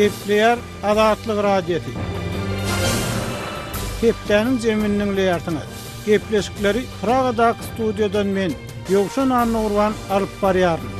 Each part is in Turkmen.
Gepleyer Azatlyk Radiosu. Hepdeniň zeminiň leýartyny. Gepleşikleri Pragadak studiodan men Ýogşan Anurwan alyp barýaryn.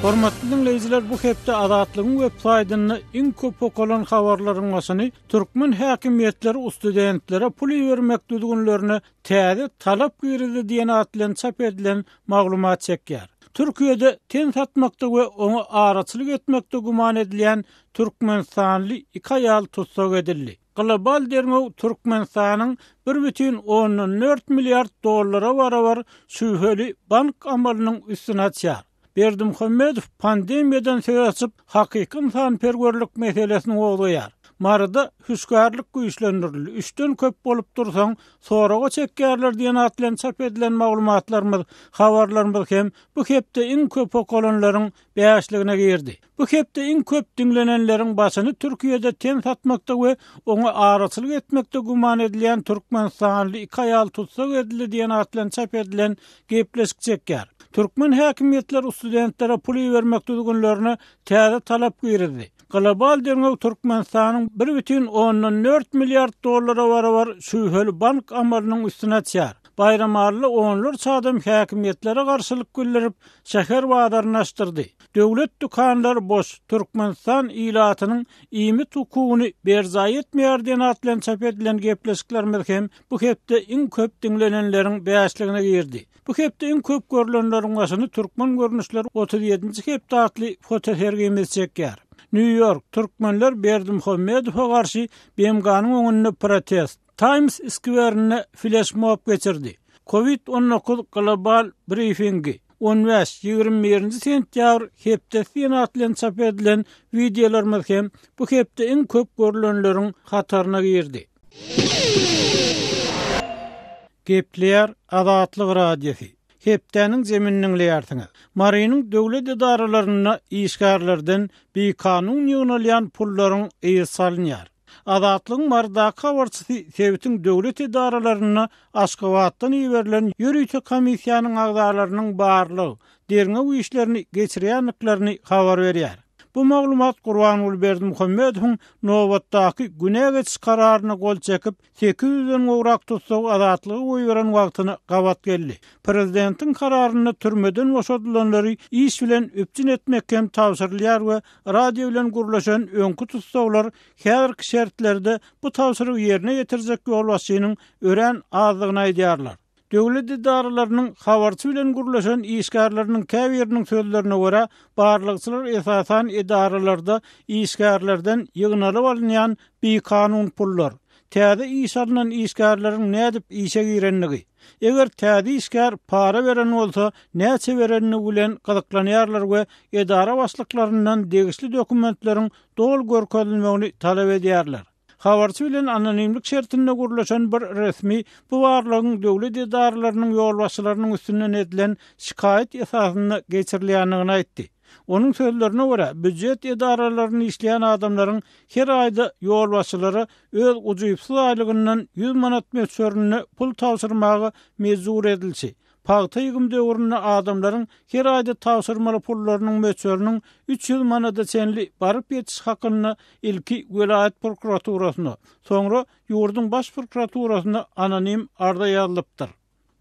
Hormatly dinleýijiler, bu hepde Azatlygyň web-saýtyny iň köp okulan habarlaryň başyny türkmen häkimiýetleri ustudentlere pul bermekde günlerini täze talap girildi diýen atlan çap edilen maglumat çekýär. Türkiýede ten satmakda we onu araçylyk etmekde guman edilen Türkmenistanly iki aýal tutsak edildi. Global derňew Türkmenistanyň 1,4 milliard dollara barabar şüpheli bank amalynyň üstüne açýar. Berdimuhammedow pandemiýadan söz açyp hakyky insanperwerlik meselesini oglaýar. Marada hüsgarlyk güýçlendirildi. 3-den köp bolup dursaň, soraga çekýärler diýen atlan çap edilen maglumatlarymyz, habarlarymyz hem bu hepde iň köp okulanlaryň beýaşligine girdi. Bu hepde iň köp dinlenenleriň başyny Türkiýede ten satmakda we onu araçylyk etmekde guman edilen Türkmenistanly iki aýal tutsak edildi diýen atlan çap edilen gepleşik çekýär. Türkmen häkimiýetleri studentlere pul bermekde günlerini täze talap girildi. Global derňew Türkmenistanyň 1,4 milliard dollara barabar şüpheli bank amalynyň üstüne açýar. Bayramarly onlarça adam häkimiýetlere garşylyk güllerip şäher wadaryny açdyrdy. Döwlet dukanlary boş. Türkmenistan ilatynyň iýmit hukugyny berzaý etmeýär diýen atlan çap edilen gepleşiklerimiz hem bu hepde iň köp dinlenenleriň beýaşligine girdi. Bu hepde iň köp görülenleriň başyny türkmen görnüşleri 37-nji hepde atly fotosergimiz çekýär. New York Türkmenler Berdimuhammedow'a garşy BMG'nyň öňünde protest. Times Square'ne flash mob geçirdi. Covid-19 global briefingi 15-21 sentyabr hepde atlan çap edilen videolarymyz hem bu hepde iň köp görülenleriň hataryna girdi. Gepleyer Azatlyk Radiosu. Hepdeniň zeminiň leýartyny. Marynyň döwlet idaralaryna işgärlerden bir kanun ýygnalan pullaryň eýe salynýar. Azatlygyň mardaky habarçysy Sebitiň döwlet idaralaryna Aşgabatdan ýiberilen ýürüýçi komissiýanyň agzalarynyň barlygy derňew işlerini geçirýänliklaryny habar berýär. Bu maglumat Gurbanuly Berdimuhammedowyň nowatdaky güne geçiş kararyny gol çekip 800-den gowrak tutsak azatlygy goýuran wagtyny gabat geldi. Prezidentiň kararyny türmeden boşadylanlary iş bilen öpçün etmek hem tawsyrlýar we radio bilen gurlaşan öňkü tutsaklar häzirki şertlerde bu tawsyry ýerine ýetirjek ýol başynyň ören azlygyny aýdýarlar. Döwlet idaralarynyň habarçy bilen gurlaşan işgärleriniň käbiriniň sözlerine görä, barlykçylar esasan idaralarda işgärlerden ýygnalyp alynýan bir kanun pullar. Täze iş alynan işgärleriň nädip işe girenligi. Eger täze işgär para beren bolsa, näçe berenini bilen gyzyklanýarlar we idara başlyklarynyň degişli dokumentleriň dol görkezilmegini talap edýärler. Habarçy bilen anonimlik şertinde gurlaşan bir resmi bu barlygyň döwlet idaralarynyň ýolbaşçylarynyň üstünden edilen şikayet esasyna geçirilýändigini aýtdy. Onun sözlerine görä, büdjet idaralaryny işleýän adamlaryň her aýda ýolbaşçylary öz ujuýpsuz aýlygyndan 100 manat meçörüne pul tawsyrmagy mezur edilse. Paýta ýygym döwründe adamlaryň her aýda tawsyrmaly pullarynyň meçörüniň 300 manada çenli baryp ýetiş hakyny ilki vilayet prokuraturasyna, soňra ýurduň baş prokuraturasyna anonim arda ýazylypdyr.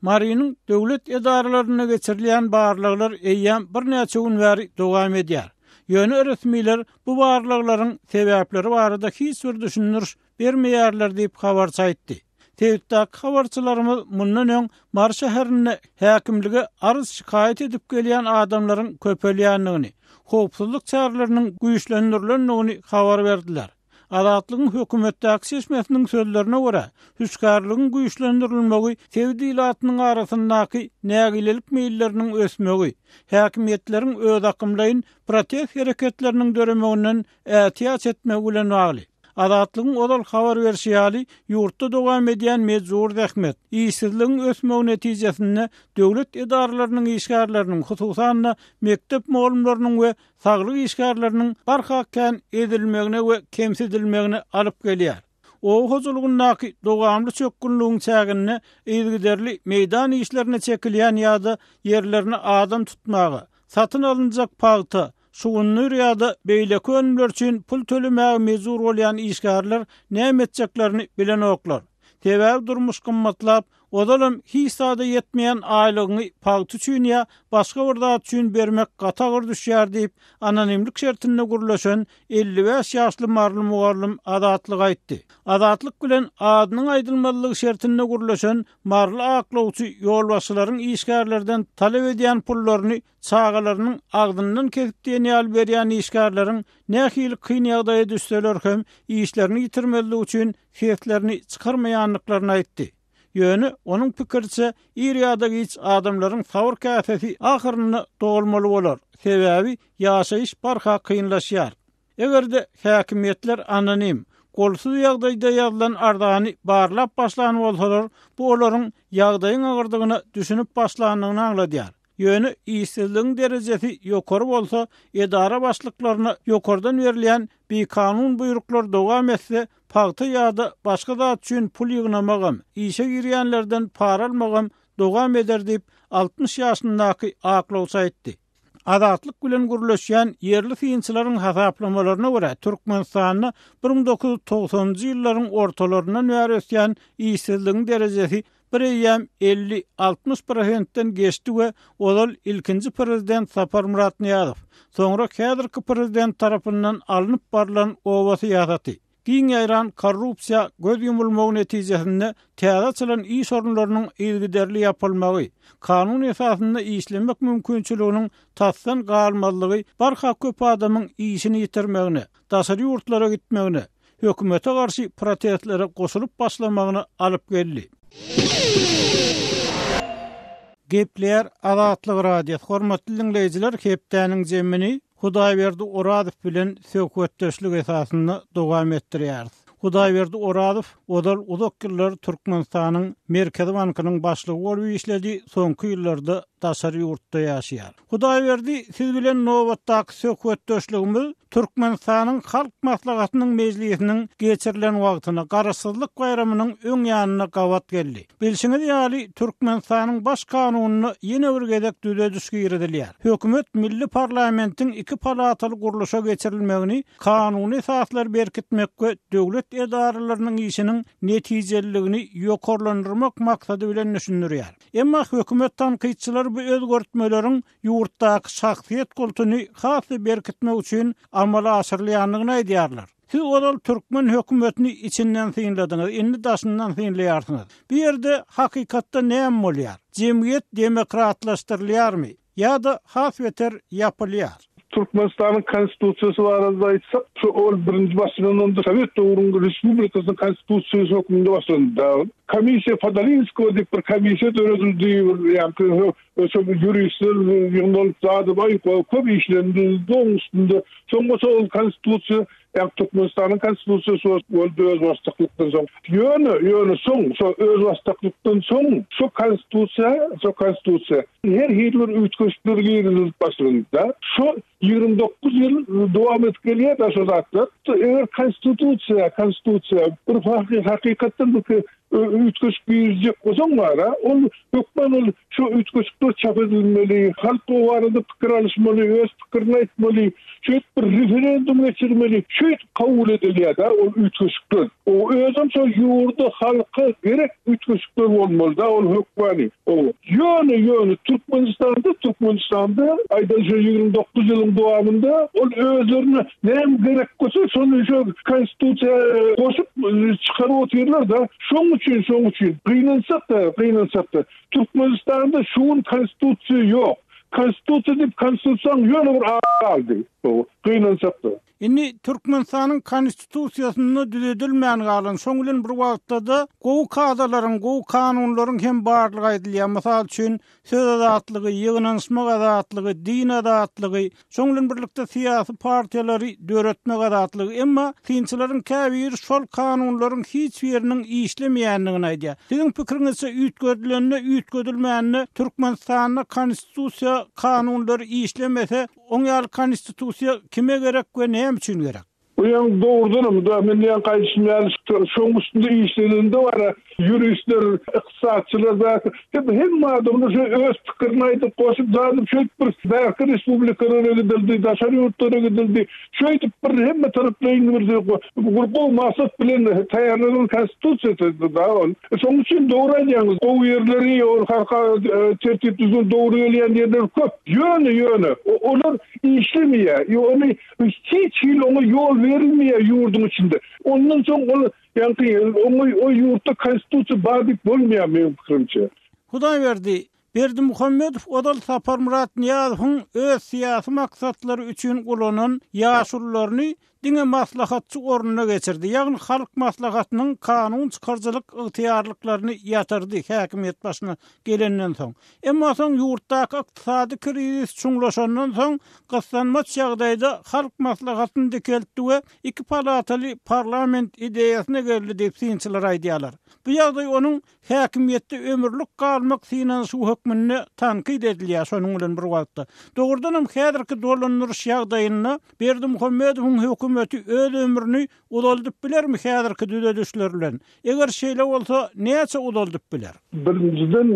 Marynyň döwlet idaralaryna geçirilýän barlyklar eýýän bir näçe gün bäri dowam edýär. Ýöne resmiler bu barlyklaryň sebäpleri barada hiç bir düşünür bermeýärler diýip habar çaýtdy. Tewitdak habarçylarymyz mundan öň Mar şäherine häkimlige arz şikayet edip gelýän adamlaryň köpelýänligini, howpsuzlyk çaralarynyň güýçlendirilendigini habar berdiler. Azatlygyň hökümetdäki seçmesiniň sözlerine görä, hüsgarlygyň güýçlendirilmegi tewdilatynyň arasyndaky nägilelik meýilleriniň ösmegi, häkimiýetleriň öz akymlaryň protest hereketleriniň döremeginden ätiýat etmegi bilen bagly. Azatlygyň odal habar berişi ýaly ýurtda dowam edýän mezur zähmet, işsizligiň ösmegi netijesinde döwlet idaralarynyň işgärleriniň, hususan mektep mugallimläriniň we saglyk işgärleriniň barhakkan edilmegine we kemsidilmegine alyp gelýär. O hozulgundaky dowamly çökgünlüğün çägine ýygyderli meýdan işlerine çekilýän ýa-da ýerlerine adam tutmagy, satyn alınjak paýta, şugunly rýada beýleki önümler üçin pul tölemäge mezur bolýan işgärler näme etjeklerini bilen oklar. Sebäbi durmuş gymmatlap, odalam hisada yetmeýän aýlygyny pagty üçin ýa başga bir zat üçin bermek gatagır düşýär diýip anonimlik şertinde gurlaşan 55 ýaşly marly mugallim adatlyk aýtdy. Adatlyk bilen adynyň aýdylmalylygy şertinde gurlaşan marly aklawçy ýolbaşçylaryň işgärlerden talep edýän pullaryny çağalarynyň agdyndan kesip diýen berýän işgärleriň nähili kyn ýagdaýa düşseler hem işlerini ýitirmeligi üçin seslerini çykarmaýanlyklaryny aýtdy. Ýöne onuň pikirçe ýerýadagy hiç adamlaryň sawr käsesi ahyrynda dolmaly bolar. Sebäbi ýaşaýyş barha kynlaşýar. Egerde häkimetler anonim, golsuz ýagdaýda ýazylan ardany barlap başlany bolsalar, bu olaryň ýagdaýyň agyrdygyny düşünüp başlanyny aňladýar. Ýöne işsizligiň derejesi ýokary bolsa, edara başlyklaryna ýokardan berilýän bir kanun buyruklar dowam etse, pagty ýa-da başga zat üçin pul ýygnamagam, işe girýänlerden para almagam dowam eder diýip 60 ýaşyndaky aklawçy aýtdy. Adatlyk bilen gurlaşýan yerli fiýinçilaryň hasaplamalarına görä Türkmenistanyň 1990-njy ýyllaryň ortalaryndan bäri ösýän işsizligiň derejesi 50-60%-den geçdi we olal ilkinji prezident Sapar Murat Niýazow, soňra häzirki prezident tarapyndan alınıp barılan owasy ýasaty. Giň ýaýran korrupsiýa göz ýumulmagy netijesinde täze çylan iş orunlarynyň ýygyderli ýapylmagy, kanun esasynda işlemek mümkinçiliginiň tassan galmalygy barha köp adamyň işini ýitirmegine, daşary ýurtlara gitmegine, hökümete garşy protestlere goşulyp başlamagyna alyp geldi. Gepler Adatlyk radio hormatly dinleýijiler, hepdäniň jemini Hudaýberdi Oradow bilen söhbetdeşlik esasynda dowam etdirýär. Hudaýberdi Oradow odal uzak ýyllar Türkmenistanyň Merkezi Bankynyň başlygy bolup işledi, soňky ýyllarda daşary ýurtda ýaşaýar. Hudaýberdi siz bilen nowatdaky söhbetdeşligimiz Türkmenistanyň halk maslahatynyň mejlisiniň geçirilen wagtyna garaşsyzlyk bayramynyň öň ýanyna gawat geldi. Bilşiňiz ýaly Türkmenistanyň baş kanunyny ýene bir gezek düzedişge girilýär. Hökümet milli parlamentiň 2 palataly guruluşa geçirilmegini kanuny esaslar berkitmek we döwlet edaralarynyň işiniň netijeligini ýokarlandyrmak maksady bilen düşünýär. Emma hökümet tanqidçiler bu özgörtmeleriň ýurtdaky şahsiýet kultuny hasy berkitmek üçin amala aşyrylýanlygyny aýdýarlar. Siz odal Türkmen hökümetini içinden synladyňyz, indi daşyndan synlaýarsyňyz. Bir ýerde hakykatda näme bolýar? Jemgyýet demokratlaşdyrylýarmy ýa-da hasbeter ýapylýar? Türkmenistan'ın konstitusyası var arada aytsak, şu ol birinci başlananda Sovet Doğru'nun Respublikası'nın konstitusyası hükmünde başlandı. Komisya Fadalinsko deyip bir komisya dönüldü, yani juristler yığınlık zadı var, köp işlendi, doğum üstünde. Soňra ol konstitusiya, yani Türkmenistan'ın konstitusyası oldu öz vasıtlıktan soň. Yönü soň, öz vasıtlıktan soň, şu konstitusiya, her Hitler ütköştürü girilip başlandı. Şu 29 yıl devam etkeliyat da şu zatlar. Eğer konstitusiya bir hakikatten bu ütköşük girecek olsan var ha, hükmen şu ütköşükler çap edilmeli, halk o arada fikir alışmalı, öz fikirini etmeli, şöyle bir referandum geçirmeli, şöyle kabul ediliyat ha, o ütköşükler. O özüm şu yurdu halkı gerek ütköşükler olmalı da, o hükmeni. Yönü Türkmenistan'da aydan şu 29 yılın devamında o özlerine neyim gerek olsa sonra şu konstitusiya koşup çıkarı otuyorlar da şoň üçin kıynansat da Türkmenistan'da şuun konstitusiya yok. Konstitusiya deyip konstitusiyan yönü bir aldı. Kıynansat da. Inni Türkmenistanyň konstitusiýasyny düzedilmeýän galan şoň bilen bir wagtda da gowy kadalaryň, gowy kanunlaryň hem barlygy aýdylýar. Mysal üçin söz azatlygy, ýygnanyşmak azatlygy, din azatlygy, şoň bilen birlikde siýasy partiýalary döretmek azatlygy. Emma fiýinçilerin käbir şol kanunlaryň hiç biriniň işlemeýänligini aýdýar. Siziň pikiriňizçe ütgödülmeýänini Türkmenistanyň konstitusiýa kanunlary işlemese, oňal konstitusiýa kime gerek we näme üçin gerek? Uyan doğrudan da men yan qayşymyal şoň üstünde işlerinde var. Yuristler, iqtisadçylar da hem adamlar şu öz pikirini aýdyp goşup zadyp şöýt bir Därki respublikalara gidildi, daşary ýurtlara gidildi. Şöýt bir hemme taraplaryň bir grup maksat bilen taýýarlanan konstitusiýa da ol. Şoň üçin dogry aýdýaňyz. O ýerleri ol halka tertip düzgün dogry gelýän ýerler köp. Ýöne. Olar işlemýär. Ýöne hiç ona yol verilmiyor yurdun içinde. Ondan sonra yani o yurtta konstitusiya badip bolmaýar benim fikrimçe. Hudaýberdi Berdi Muhammedow Odal Sapar Murat Niýazowyň öz syýasy maksatlary üçin gulanan ýaşurlaryny diňe maslahatçy ornuna geçirdi. Ýagny halk maslahatynyň kanun çykarjylyk ygtyýarlyklaryny ýatyrdy häkimet başyna gelenden soň. Emma soň ýurtdaky ykdysady krizis çuňlaşandan soň gyslanma ýagdaýda halk maslahatyny dikeltdi we iki palataly parlament ideýasyna geldi diýip synçylar aýdýarlar. Bu ýagdaý onuň häkimetde ömürlük galmak synanyşy hökmüne tankyd edilýär şonuň bilen bir wagtda. Dogrudanam häzirki dolandyryş ýagdaýyna Berdi Muhammedowyň hökümeti öz ömrüni udaldyp bilermi häzirki düzedişler bilen? Eger şeýle bolsa näçe udaldyp biler? Birinciden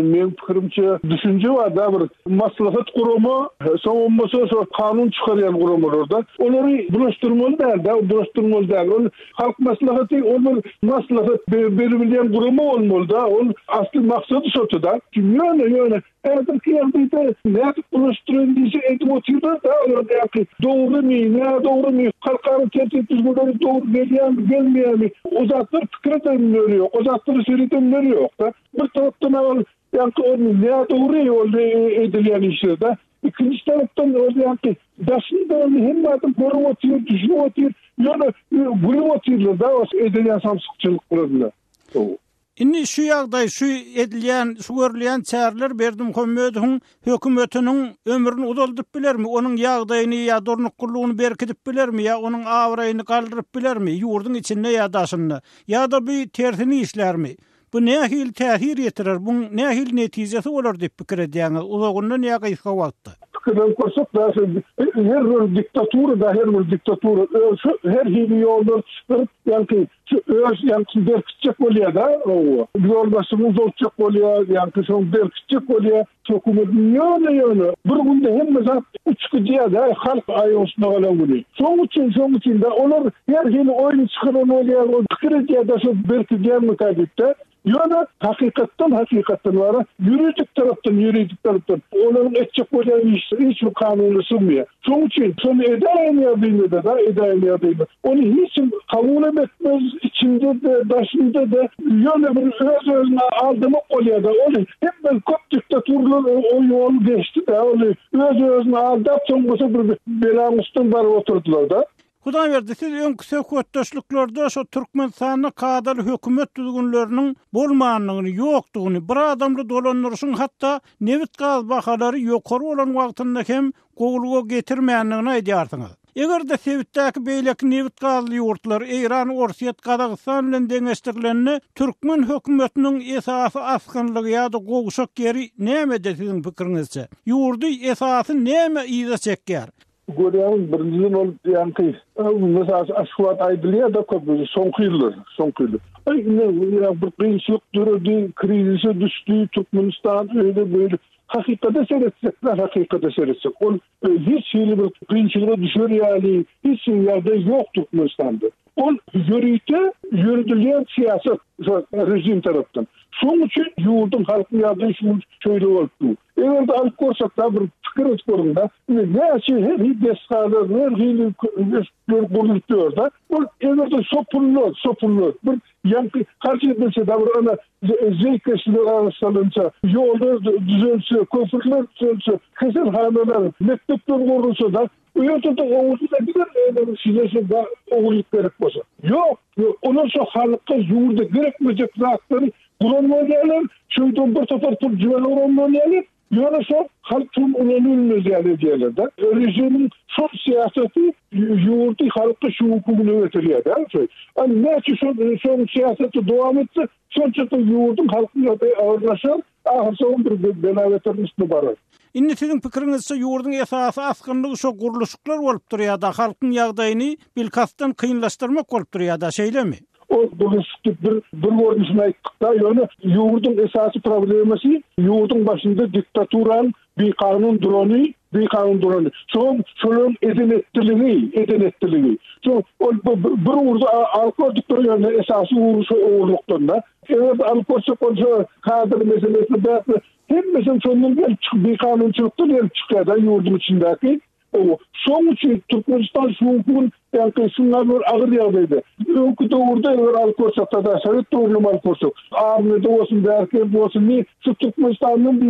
men pikirimçe düşünje var da bir maslahat gurumy, soňra kanun çykarýan gurumlarda. Olary bulaşdyrmaly däl. Halk maslahaty olur maslahat berilýän gurumy bolmaly da. Ol asly maksady şoda da. Ýöne Eğer ki yerde ne bulaştırın diye edip oturuyor da doğru mu kalkarı tertip düzgünleri doğru gelmeyen mi uzaklar fikirden veriyor uzakları seriden veriyor da bir taraftan yani ne doğru edilen işlerde ikinci taraftan yani başında hem adam korum oturuyor düşünüyor oturuyor yani bunu oturuyor da edilen samsıkçılık kuruluyor. Inni şu ýagdaý şu edilýän, şu görülýän çärler Berdi Muhammedowyň hökümetiniň ömrüni uzaldyp bilermi? Onuň ýagdaýyny ýa dornuklugyny berkitip bilermi? Ýa onuň awraýyny galdyryp bilermi? Ýurdun içinde ýa daşynda. Ýa-da bir tersini işlermi? Bu nähil täsir ýetirer? Bu nähil netijesi bolar diýip pikir edýäňiz. Uzagyndan ýa gysga wagtda. Fikirden koşup da her bir diktatura her hili yollar çıkarıp yani yani berkitecek oluyor da yoldaşımız olacak oluyor yani son berkitecek oluyor hükümetin yönü bir günde hem mesela uçkucuya da halk ayosuna olan oluyor. Son için de onlar her hili oyun çıkaran oluyor o fikirciye de berkiteceğim mukadipte yana hakikatten var. Yürüdük taraftan. Onların etçek olan hiç kanunu sunmuyor. Son için edemeyadığında onu hiç kabul etmez içinde de başında da yana bir özüne aldığımı oluyor da onu hem kop diktatörler o yol geçti de onu özüne aldap sonra bir belanıstan var oturdular da. Hudaýberdi siz öňkü söhbetdeşliklerde şu Türkmenistanyň kadar hökümet düzgünleriniň bolmanyny, ýokdugyny, bir adamly dolandyryşyň hatda nevit gaz bahalary ýokary bolan wagtynda hem gowulga getirmeýändigini aýdýarsyňyz. Eger-de Sewitdäki beýleki nevit gazly ýurtlar Eýran, Orsiýet, Gazagystan bilen deňeşdirlenni Türkmen hökümetiniň esasy askynlygy ýa-da gowuşak geri nämede siziň pikiriňizçe? Ýurdy esasy näme ýyza çekýär? Görüyorum birinciden ol yani mesela aşkuat aydılıyor da sonkuyulur. Bir kıyışlık durdu, krizise düştü, Türkmenistan öyle böyle. Hakikate seyretsek. O hiç şeyli bir kıyışlığa düşür yani, hiç yerde yok Türkmenistan'da. O yürütülen siyaset rejim tarafından. Şunun için yurdun halkın yardığı şöyle oldu. Eğer de alıp korsak da bir fikir etkilerinde ne şey her deskalar, her hili konuşuyor da eğer de sopulur. Bir yankı karşı edilse de bir ana zeykeşler arasılınca yollar düzelse, köprüler düzelse, keselhaneler, mektepler korunsa da Uyutuda oğuzda bir sizesi de oğuzluk gerek olsa. Yok. Ondan sonra halka yurda gerekmeyecek zatları kullanmayalar. Şuydan bir sefer tüm cüveli oranmayalar. Yoksa halk tüm oranılmaz yani diyorlar da. Rejimin son siyaseti yurdu halka şu hukukunu getiriyor. Yani ne için son siyaseti devam etse sonuçta yurdun halkın ağırlaşır. Ahırsa bir belavetin üstüne barar. Indi sizin pikiriňizçe ýurdun esasy askynlygy şo guruluşyklar bolup durýar-da, halkyň ýagdaýyny bilkasdan kynlaşdyrmak bolup durýar-da, şeýlemi? O duruştuk bir görüşme aýtdykda, ýöne ýurdun esasy problemasy ýurdun başynda diktatural bir kanun durany. Şolun edenettiligi. Bir urdu alkolik durýan esasy uğurlukda. Evet, alkolik kader meselesi de hemmesi sonundan bir kanunçuluktan çıkıyor da yurdun içindeki. Son için Türkmenistan şunkun yani şunlar bir ağır yağdaydı. Önkü doğurda alkoçakta da Sovet doğrulum alkoçak. Ağırlığı da olsun derken olsun ne? Şu Türkmenistan'ın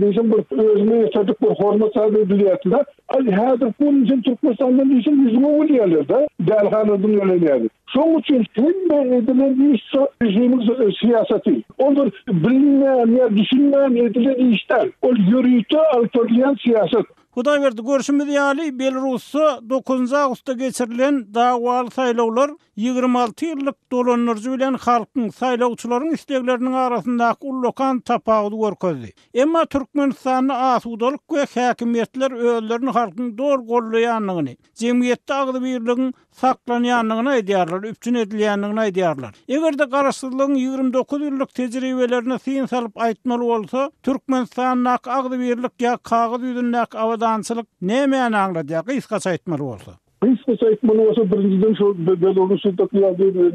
değilsin bir özüne yaşadık bir hormat sahibi ediliyatında. Her bunun için Türkmenistan'ın değilsin yüzüme oluyorlar da. Derhanadın öyle yani. Son için hem edilen iş rejimin siyaseti. Olur bilinmeyen ya düşünmeyen edilen işler. O yürüyüşte alkoliyen siyaset. Hudaýberdi görüşimiz ýaly Belarusda 9 awgustda geçirilen dawaly saýlawlar 26 ýyllyk dolanyrjy bilen halkyň saýlawçylaryň istekleriniň arasyndaky ullukan tapagy görkezdi. Emma Türkmenistany asudalyk we häkimetler özlerini halkyň dor gollaýanlygyny, jemgyýetde agdy birligiň saklanýanlygyny aýdýarlar, üpçün edilýänligini aýdýarlar. Egerde garaşsyzlygyň 29 ýyllyk tejribelerine syn salyp aýtmaly bolsa, Türkmenistanyň agdy birlik ýa kagazy ýüzündäki awadanslyk näme aňladýar, gysgaça aýtmaly bolsa. Kısacası aýtmaly bolsa birinciden şu Belarus'daki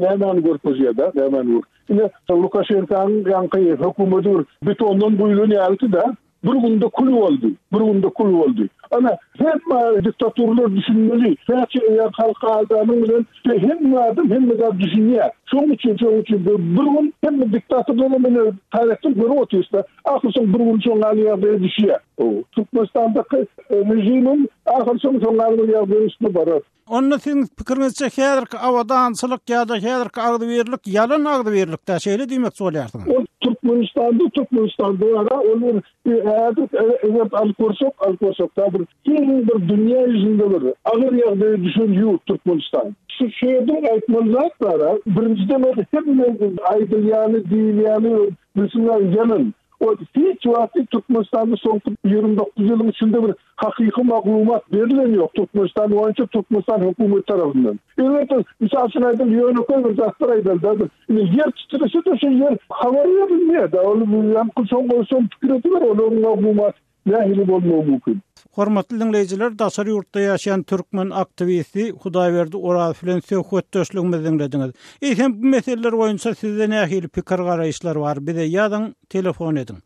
näme görkezýär-de, näme. Ine Lukashenka'nın ýanky hökümeti betondan buýulan ýaly da bir günde kul boldy. Ana hem diktatorlar düşünmeli. Gerçi halka adamın bilen hem de düşünýär. Şoň üçin bir gün hem diktatorlar bilen tarihten görüp otursa, ahyrsoň bir gün şoň ýagdaýa düşýär. Türkmenistan'daki rejimin ahyrsoň şoň ýagdaýa barar. Onda siň pikiriňizçe häzirki awadanslyk ýa-da häzirki agdy birlik ýalan agdy birlikde şeýle diýmek bolýarsyňyz. O Türkmenistan'da ara olur evet alkorsok da bir dünya yüzünde bir ağır ýagdaýa düşen ýurt Türkmenistan. Şu şeýde aýtmalylar birinciden hem aýdylýany, diýilýany düşünler ýalyn. O hiç vakti Türkmenistan'da son 29 yılın içinde bir hakiki maglumat verilen yok. Türkmenistan boyunca Türkmenistan hükümeti tarafından. Evet, misafir aydın yönü koyur, zahtır aydın. Yer titresi de yer havaya bilmiyor da. Onu yankı son fikir edilir, onun maglumat nehili olmağı mümkün. Hormatly dinleýijiler, daşary ýurtda ýaşaýan türkmen aktivisti Hudaýberdi Oraz bilen söhbetdeşligimizi dinlediňiz. Hem bu meseleler boýunça sizde nähili pikir garaýşlar bar? Bize ýazyň, telefon ediň.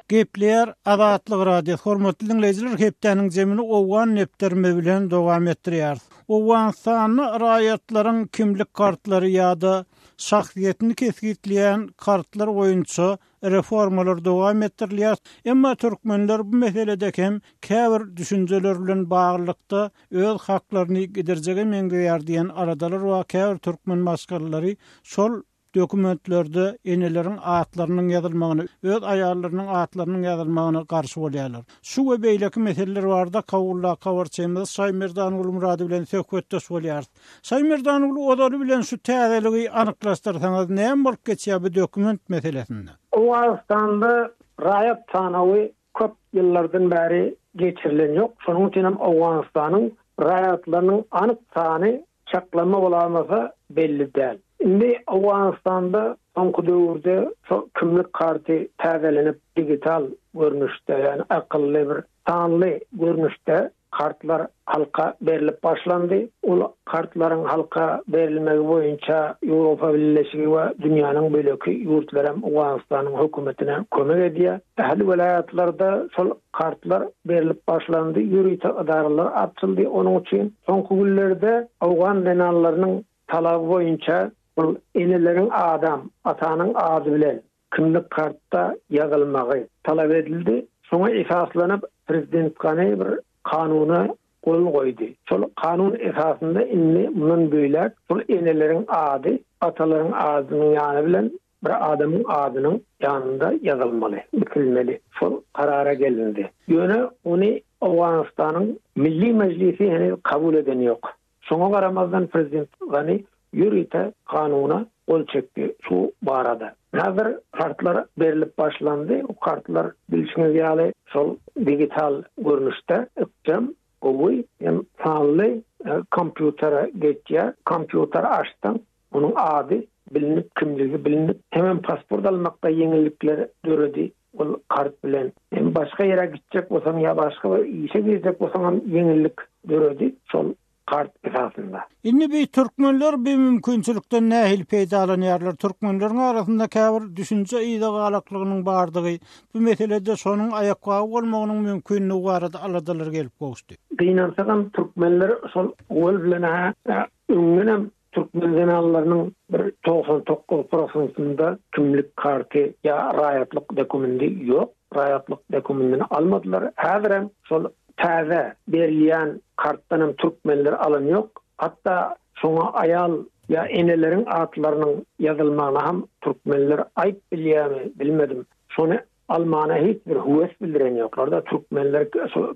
Gepler Azatlyk radio. Hormatly dinleýijiler, hepdeniň jemini owan nepterme bilen dowam etdirýär. Owan sany raýatlaryň kimlik kartlary ýa-da şahsiýetini kesgitleyen kartlar boýunça reformalar dowam etdirilýär. Emma türkmenler bu meselede hem käbir düşünjeler bilen baglykda öz haklaryny giderjege meňdeýär diýen aradalar we käbir türkmen maskarlary şol dokumentlerde eneleriň atlarynyň ýazylmagyny, öz aýallarynyň atlarynyň ýazylmagyny garşy bolýarlar. Şu we beýleki meseleler barda kawulla kawarçymyz Saýmerdan uly Murady bilen söhbetdeş bolýar. Saýmerdan uly odary bilen şu täzeligi anyklaşdyrsaňyz näme bolup geçýär bu dokument meselesinde? Awganistanda raýat tanawy köp ýyllardan bäri geçirilen ýok. Şonuň üçin hem Awganistanyň raýatlarynyň anyk sany çaklama bolamasa belli däl. Indi Awganistanda soňky döwürde kimlik karty täzelenip digital görnüşde, yani akılly bir sanly görnüşde kartlar halka berilip başlandy. Ol kartlaryň halka berilmegi boýunça Ýewropa Birleşigi we dünýäniň böleki ýurtlar hem Awganistanyň hökümetine kömek edýär. Ähli welaýatlarda şol kartlar berilip başlandy. Ýürüýte adarylar atyldy. Onuň üçin soňky günlerde Awgan denanlarynyň talaby boýunça bu eneleriň adam, atanyň ady bilen kimlik kartda ýazylmagy talap edildi. Şoňa esaslanyp prezident Gany bir kanuny gol goýdy. Şol kanun esasında bundan beýle şol eneleriň ady, atalaryň adynyň ýany bilen bir adamyň adynyň ýanynda ýazylmaly, bitilmeli. Şol karara gelindi. Ýöne ony Awganistanyň Milli Meclisi kabul eden ýok. Şoňa garamazdan prezident Gany yürüte kanuna ol çekti şu barada. Hazır kartlar berilip başlandı. O kartlar bilişiniz ýaly şol digital görnüşde öpcem gowy hem sanly kompýutera geçýär. Kompýuter açdym. Onun ady bilinip kimligi bilinip hemen pasport almakda ýeňillikler döredi. Ol kart bilen hem başga ýere gitjek bolsam ýa başga bir işe gidjek bolsam ýeňillik döredi. Şol kart esasında. Inni bir Türkmenler bir mümkünçilikden nähil peýdalanýarlar. Türkmenleriň arasynda käbir düşünje ýa-galaklygynyň bardygy, bu meselede şonuň aýakbagy bolmagynyň mümkinligi barada aladalar gelip goşdy. Gynansagan Türkmenler şol ol bilen öňünem Türkmen jenerallarynyň bir 99%'ında kimlik karty ýa raýatlyk dokumenti ýok. Raýatlyk dokumentini almadylar. Häzirem şol täze berilýän kartdan Türkmenler alan ýok. Hatda şoňa aýal ýa eneleriň atlarynyň ýazylmagyna hem Türkmenler aýp bilýärmi bilmedim. Şonu almana hiç bir huwes bildiren ýoklar. Türkmenler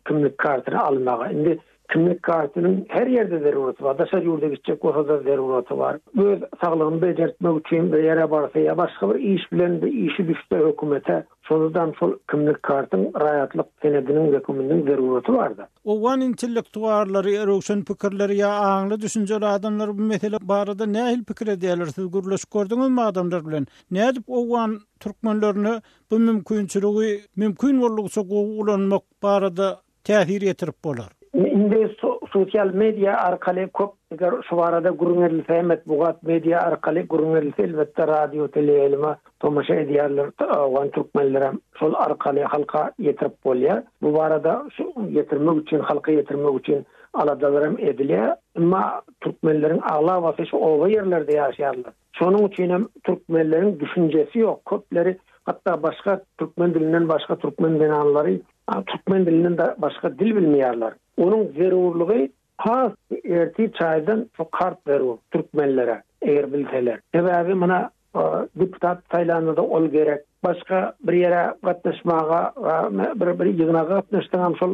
kimlik kartyny almaga indi kimlik kartynyň her ýerde zeruraty bar. Daşa ýurda gitjek bolsa da zeruraty bar. Öz saglygyny bejertmek üçin bir ýere barsa ýa başga bir iş bilen bir işi düşse hökümete şondan şol kimlik kartyň raýatlyk senediniň dokumentiniň zeruraty bardy. Owan intellektuallary, erokşan pikirleri ýa aňly düşünjeli adamlar bu mesele barada nähil pikir edýärler? Siz gürleşip gördüňizmi adamlar bilen? Nädip owan türkmenlerini bu mümkinçiligi mümkin bolugsa ulanmak barada täsir ýetirip bolar? Indi sosyal medya arkaly köp eger şu barada gurungerilse matbuat medya arkaly gurungerilse elbetde radio teleýelime tomaşa edýärler owan türkmenler şol arkaly halka ýetirip bolýar. Bu barada ýetirmek üçin halka ýetirmek üçin aladalaram edilýär. Emma türkmenleriň agla basy şu owa ýerlerde ýaşaýarlar. Şonuň üçin hem türkmenleriň düşünjesi ýok. Köpleri hatta başga türkmen dilinden başga türkmen denanlary Türkmen dilinden de başka dil bilmeýärler. Onun zerurlugy has erti çaydan şu kart berýär türkmenlere eger bilseler. Sebäbi mana deputat saýlanmada ol gerek. Başka bir ýere gatnaşmaga bir ýygynaga gatnaşdyňam şol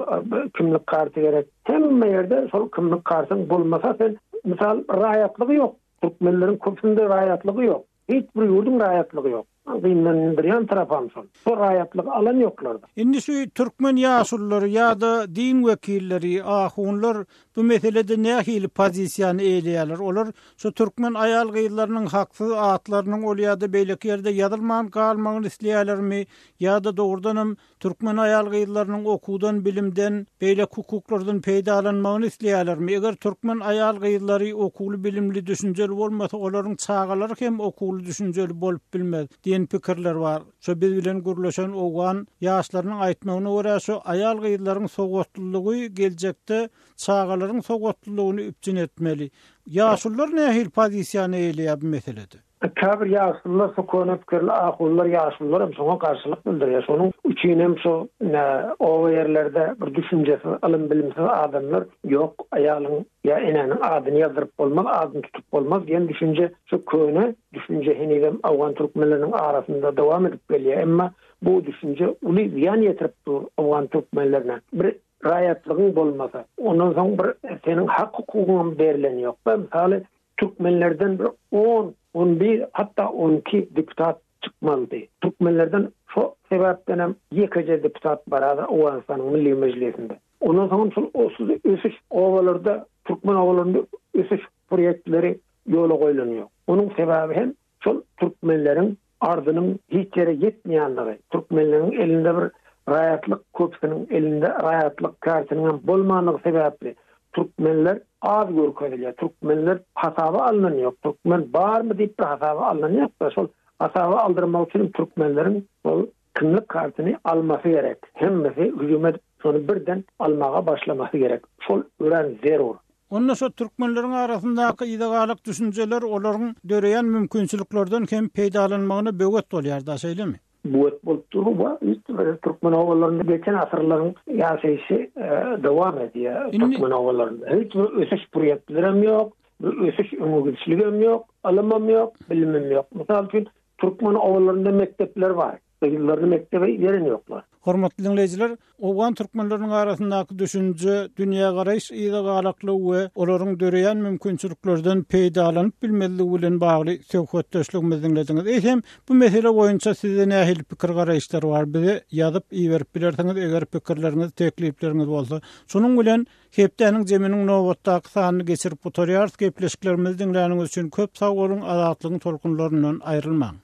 kimlik karty gerek. Hemme ýerde şol kimlik kartyň bolmasa sen misal raýatlygy ýok. Türkmenleriň köpünde raýatlygy ýok. Hiç bir ýurdun raýatlygy ýok. Dinlen bir yan tarafam son. Bu raýatlyk alan ýoklarda. Indi şu Türkmen ýaşullary ýa-da din wekilleri, ahunlar bu meselede nähili pozisiýany eýleýärler? Olar şu Türkmen aýal gyýlarynyň haksyz atlarynyň ol ýa-da beýleki ýerde ýazylman galmagyny isleýärlermi? ýa-da dogrudan Türkmen aýal gyýlarynyň okuwdan, bilimden, beýlek hukuklardan peýdalanmagyny isleýärlermi? Eger Türkmen aýal gyýlary okuwly, bilimli, düşünjeli bolmasa, olaryň çagalary hem okuwly, düşünjeli bolup bilmez. Pikirler var. Şu biz bilen gürleşen owan ýaşlarynyň aýtmagyna görä şu aýal gyýlaryň sogatlylygy geljekde çağalaryň sogatlylygyny üpçün etmeli. Ýaşullar nähil pozisiýany eýleýär bu meselede? Käbir ýaşullar sokonat kirli ahullar ýaşullar hem şoňa garşylyk bildirýär. Şonuň üçin hem şu owa ýerlerde bir düşünjesi, alym bilimsiz adamlar ýok, aýalyň ýa enenin adyny ýazyryp bolmaz, adyny tutup bolmaz diýen düşünje şu köne düşünje henigem awgan türkmenleriň arasynda dowam edip gelýär. Emma bu düşünje uly ýan ýetirip dur awgan türkmenlerine. Bir raýatlygyň bolmasa, ondan soň bir seniň hak hukugyň berilen ýok. Misaly türkmenlerden bir 11 hatta 12 deputat çıkmaly. Türkmenlerden şu sebäpden hem ýekece deputat barada Owganystanyň Milli Mejlisinde. Ondan soň şu ösüş owalarda Türkmen owalarynda ösüş proýektleri ýola goýlanýar. Onuň sebäbi hem şu türkmenleriň ardynyň hiç ýere ýetmeýänligi. Türkmenleriň elinde bir raýatlyk köpsiniň elinde raýatlyk kartynyň bolmanyny sebäpli Türkmenler az görkezilýär. Türkmenler hasaba alınýar. Türkmen barmy diýip hasaba alınýar. Şol hasaba aldyrmak üçin türkmenleriň şol kimlik kartyny almasy gerek. Hemmesi hüjümet şonu birden almaga başlamasy gerek. Şol ören zerur. Onda şu türkmenleriň arasyndaky ýa-da düşünjeler olaryň döreýän mümkinçiliklerden hem peýdalanmagyna böwet bolýar da şeýlemi? Bu bolup durýar. Türkmen owalarynda geçen asyrlaryň ýaşaýşy dowam edýär. Türkmen owalarynda hiç bir ösüş proýektleri hem ýok, ösüş öňüňçiligi hem ýok, alymam ýok, bilimim ýok. Mysal üçin Türkmen owalarynda mektepler bar. yıllarını mektebe gelen yoklar. Hormatly dinleyijiler, owan türkmenläriniň arasyndaky düşünje, dünýä garaýş ýa-da galaklyk we olaryň döreýän mümkinçiliklerden peýdalanyp bilmezligi bilen bagly söhbetdeşligimizi dinlediňiz. Eýsem, bu mesele boýunça sizde nähili pikir garaýşlar bar? Bize ýazyp iýerip bilersiňiz, eger pikirleriniz, teklipleriniz bolsa. Şonuň bilen hepdeniň jeminiň nowatdaky sanyny geçirip bu toriýar gepleşiklerimizi dinläniňiz üçin köp sag bolun, azatlygyň tolkunlaryndan aýrylmaň.